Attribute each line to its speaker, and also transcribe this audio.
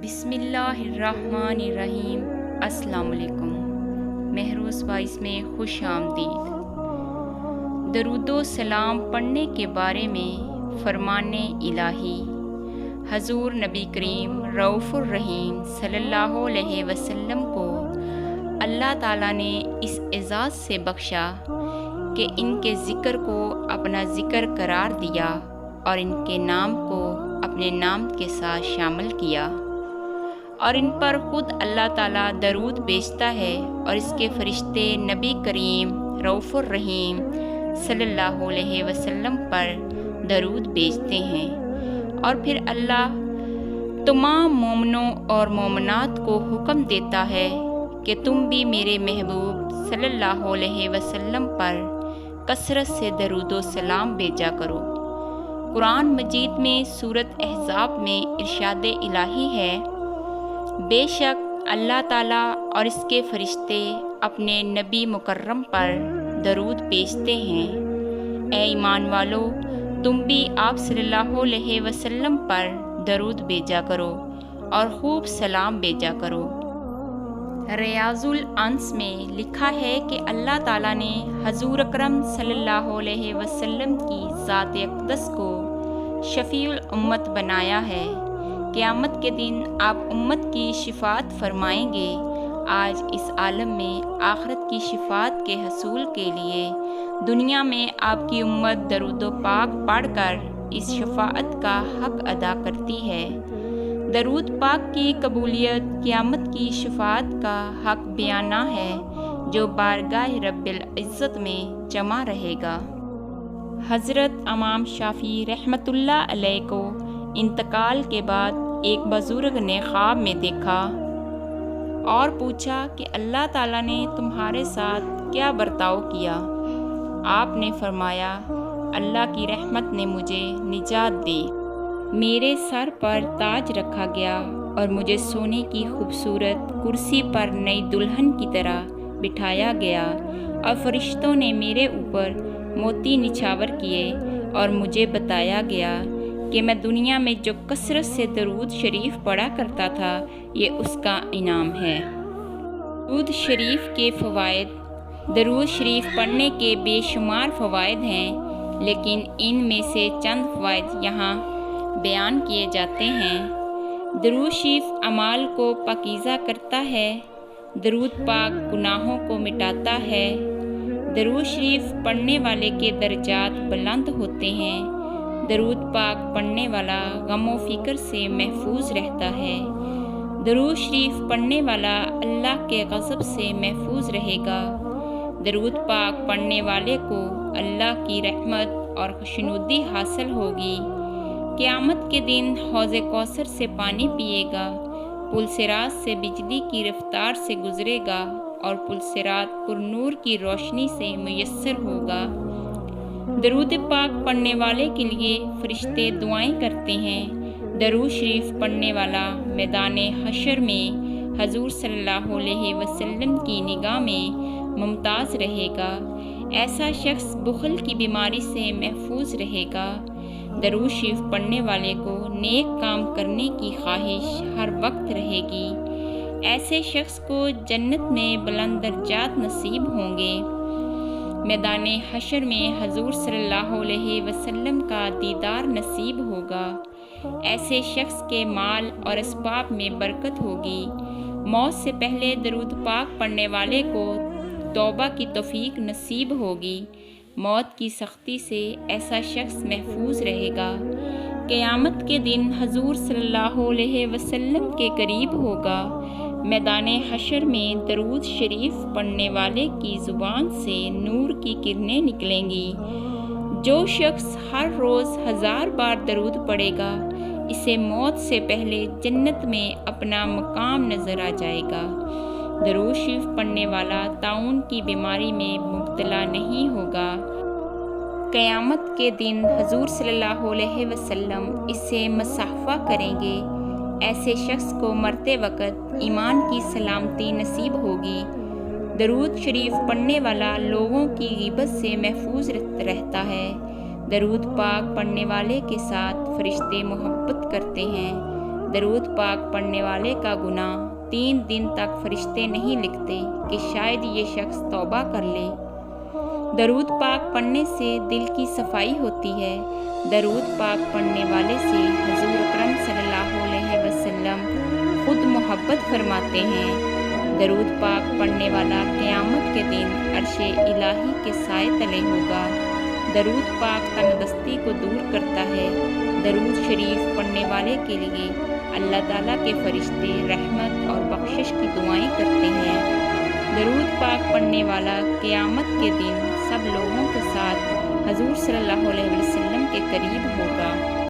Speaker 1: بسم اللہ الرحمن الرحیم۔ السلام علیکم۔ مہروز وائس میں خوش آمدید۔ درود و سلام پڑھنے کے بارے میں فرمان الہی حضور نبی کریم رؤوف الرحیم صلی اللہ علیہ وسلم کو اللہ تعالیٰ نے اس اعزاز سے بخشا کہ ان کے ذکر کو اپنا ذکر قرار دیا اور ان کے نام کو اپنے نام کے ساتھ شامل کیا، اور ان پر خود اللہ تعالیٰ درود بھیجتا ہے اور اس کے فرشتے نبی کریم رؤوف الرحیم صلی اللہ علیہ وسلم پر درود بھیجتے ہیں، اور پھر اللہ تمام مومنوں اور مومنات کو حکم دیتا ہے کہ تم بھی میرے محبوب صلی اللہ علیہ وسلم پر کثرت سے درود و سلام بھیجا کرو۔ قرآن مجید میں سورۃ احزاب میں ارشاد الہی ہے، بے شک اللہ تعالیٰ اور اس کے فرشتے اپنے نبی مکرم پر درود بھیجتے ہیں۔ اے ایمان والو، تم بھی آپ صلی اللہ علیہ وسلم پر درود بھیجا کرو اور خوب سلام بھیجا کرو۔ ریاض الانس میں لکھا ہے کہ اللہ تعالیٰ نے حضور اکرم صلی اللہ علیہ وسلم کی ذات اقدس کو شفیع الامت بنایا ہے۔ قیامت کے دن آپ امت کی شفاعت فرمائیں گے۔ آج اس عالم میں آخرت کی شفاعت کے حصول کے لیے دنیا میں آپ کی امت درود و پاک پڑھ کر اس شفاعت کا حق ادا کرتی ہے۔ درود پاک کی قبولیت قیامت کی شفاعت کا حق بیانہ ہے جو بارگاہ رب العزت میں جمع رہے گا۔ حضرت امام شافعی رحمۃ اللہ علیہ کو انتقال کے بعد ایک بزرگ نے خواب میں دیکھا اور پوچھا کہ اللہ تعالیٰ نے تمہارے ساتھ کیا برتاؤ کیا؟ آپ نے فرمایا، اللہ کی رحمت نے مجھے نجات دی، میرے سر پر تاج رکھا گیا اور مجھے سونے کی خوبصورت کرسی پر نئی دلہن کی طرح بٹھایا گیا، اور فرشتوں نے میرے اوپر موتی نچھاور کیے، اور مجھے بتایا گیا کہ میں دنیا میں جو کثرت سے درود شریف پڑھا کرتا تھا یہ اس کا انعام ہے۔ درود شریف کے فوائد۔ درود شریف پڑھنے کے بے شمار فوائد ہیں، لیکن ان میں سے چند فوائد یہاں بیان کیے جاتے ہیں۔ درود شریف اعمال کو پاکیزہ کرتا ہے۔ درود پاک گناہوں کو مٹاتا ہے۔ درود شریف پڑھنے والے کے درجات بلند ہوتے ہیں۔ درود پاک پڑھنے والا غم و فکر سے محفوظ رہتا ہے۔ درود شریف پڑھنے والا اللہ کے غضب سے محفوظ رہے گا۔ درود پاک پڑھنے والے کو اللہ کی رحمت اور خوشنودی حاصل ہوگی۔ قیامت کے دن حوض کوثر سے پانی پیے گا، پل صراط سے بجلی کی رفتار سے گزرے گا، اور پل صراط پر نور کی روشنی سے میسر ہوگا۔ درود پاک پڑھنے والے کے لیے فرشتے دعائیں کرتے ہیں۔ درود شریف پڑھنے والا میدان حشر میں حضور صلی اللہ علیہ وسلم کی نگاہ میں ممتاز رہے گا۔ ایسا شخص بخل کی بیماری سے محفوظ رہے گا۔ درود شریف پڑھنے والے کو نیک کام کرنے کی خواہش ہر وقت رہے گی۔ ایسے شخص کو جنت میں بلند درجات نصیب ہوں گے۔ میدان حشر میں حضور صلی اللہ علیہ وسلم کا دیدار نصیب ہوگا۔ ایسے شخص کے مال اور اسباب میں برکت ہوگی۔ موت سے پہلے درود پاک پڑھنے والے کو توبہ کی توفیق نصیب ہوگی۔ موت کی سختی سے ایسا شخص محفوظ رہے گا۔ قیامت کے دن حضور صلی اللہ علیہ وسلم کے قریب ہوگا۔ میدان حشر میں درود شریف پڑھنے والے کی زبان سے نور کی کرنیں نکلیں گی۔ جو شخص ہر روز 1000 بار درود پڑھے گا، اسے موت سے پہلے جنت میں اپنا مقام نظر آ جائے گا۔ درود شریف پڑھنے والا طاعون کی بیماری میں مبتلا نہیں ہوگا۔ قیامت کے دن حضور صلی اللہ علیہ وسلم اس سے مصافحہ کریں گے۔ ایسے شخص کو مرتے وقت ایمان کی سلامتی نصیب ہوگی۔ درود شریف پڑھنے والا لوگوں کی غیبت سے محفوظ رہتا ہے۔ درود پاک پڑھنے والے کے ساتھ فرشتے محبت کرتے ہیں۔ درود پاک پڑھنے والے کا گناہ 3 دن تک فرشتے نہیں لکھتے کہ شاید یہ شخص توبہ کر لے۔ درود پاک پڑھنے سے دل کی صفائی ہوتی ہے۔ درود پاک پڑھنے والے سے حضور اکرم صلی اللہ علیہ وسلم خود محبت فرماتے ہیں۔ درود پاک پڑھنے والا قیامت کے دن عرش الہی کے سائے تلے ہوگا۔ درود پاک تنگدستی کو دور کرتا ہے۔ درود شریف پڑھنے والے کے لیے اللہ تعالیٰ کے فرشتے رحمت اور بخشش کی دعائیں کرتے ہیں۔ درود پاک پڑھنے والا قیامت کے دن سب لوگوں کے ساتھ حضور صلی اللہ علیہ وسلم کے قریب ہوگا۔